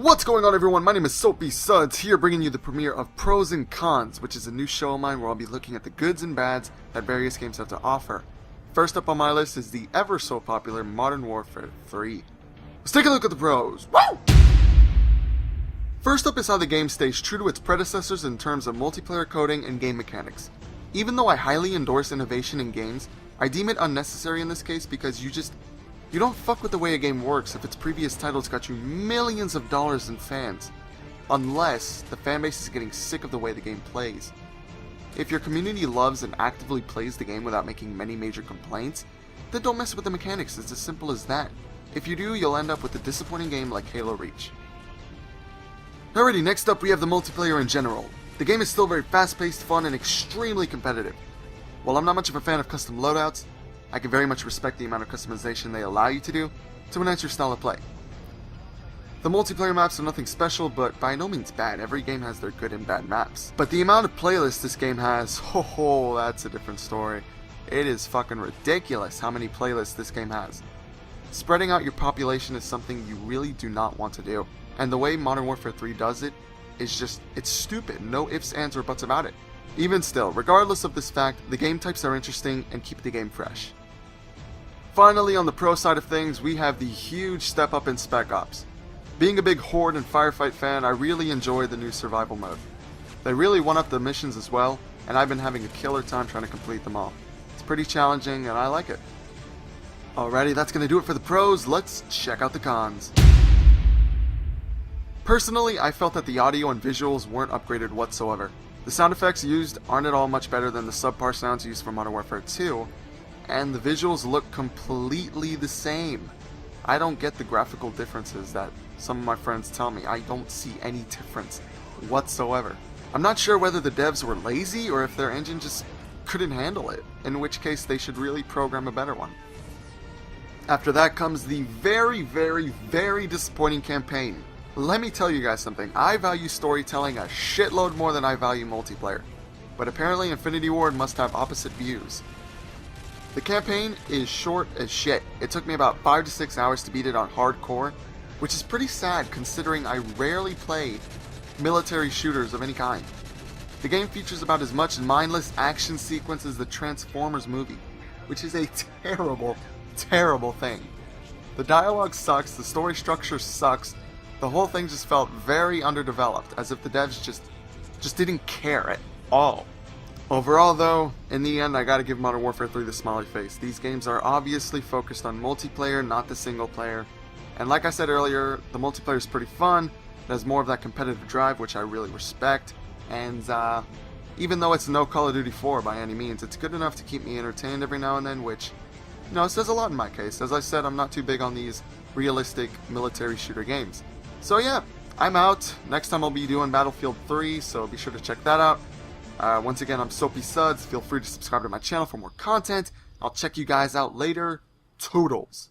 What's going on, everyone? My name is iSoapySuds, here bringing you the premiere of Pros and Cons, which is a new show of mine where I'll be looking at the goods and bads that various games have to offer. First up on my list is the ever so popular Modern Warfare 3. Let's take a look at the pros. Woo! First up is how the game stays true to its predecessors in terms of multiplayer coding and game mechanics. Even though I highly endorse innovation in games, I deem it unnecessary in this case because you don't fuck with the way a game works if its previous titles got you millions of dollars in fans, unless the fanbase is getting sick of the way the game plays. If your community loves and actively plays the game without making many major complaints, then don't mess with the mechanics. It's as simple as that. If you do, you'll end up with a disappointing game like Halo Reach. Alrighty, next up we have the multiplayer in general. The game is still very fast-paced, fun, and extremely competitive. While I'm not much of a fan of custom loadouts, I can very much respect the amount of customization they allow you to do to enhance your style of play. The multiplayer maps are nothing special, but by no means bad. Every game has their good and bad maps. But the amount of playlists this game has, that's a different story. It is fucking ridiculous how many playlists this game has. Spreading out your population is something you really do not want to do. And the way Modern Warfare 3 does it is just, it's stupid. No ifs, ands, or buts about it. Even still, regardless of this fact, the game types are interesting and keep the game fresh. Finally, on the pro side of things, we have the huge step up in Spec Ops. Being a big Horde and Firefight fan, I really enjoy the new survival mode. They really one up the missions as well, and I've been having a killer time trying to complete them all. It's pretty challenging and I like it. Alrighty, that's going to do it for the pros. Let's check out the cons. Personally, I felt that the audio and visuals weren't upgraded whatsoever. The sound effects used aren't at all much better than the subpar sounds used for Modern Warfare 2, and the visuals look completely the same. I don't get the graphical differences that some of my friends tell me. I don't see any difference whatsoever. I'm not sure whether the devs were lazy or if their engine just couldn't handle it, in which case they should really program a better one. After that comes the very, very, very disappointing campaign. Let me tell you guys something. I value storytelling a shitload more than I value multiplayer, but apparently Infinity Ward must have opposite views. The campaign is short as shit. It took me about 5 to 6 hours to beat it on hardcore, which is pretty sad considering I rarely play military shooters of any kind. The game features about as much mindless action sequence as the Transformers movie, which is a terrible, terrible thing. The dialogue sucks, the story structure sucks, the whole thing just felt very underdeveloped, as if the devs just didn't care at all. Overall though, in the end I gotta give Modern Warfare 3 the smiley face. These games are obviously focused on multiplayer, not the single player. And like I said earlier, the multiplayer is pretty fun. It has more of that competitive drive, which I really respect. And even though it's no Call of Duty 4 by any means, it's good enough to keep me entertained every now and then, which, you know, says a lot in my case. As I said, I'm not too big on these realistic military shooter games. So yeah, I'm out. Next time I'll be doing Battlefield 3, so be sure to check that out. Once again, I'm iSoapySuds. Feel free to subscribe to my channel for more content. I'll check you guys out later. Toodles.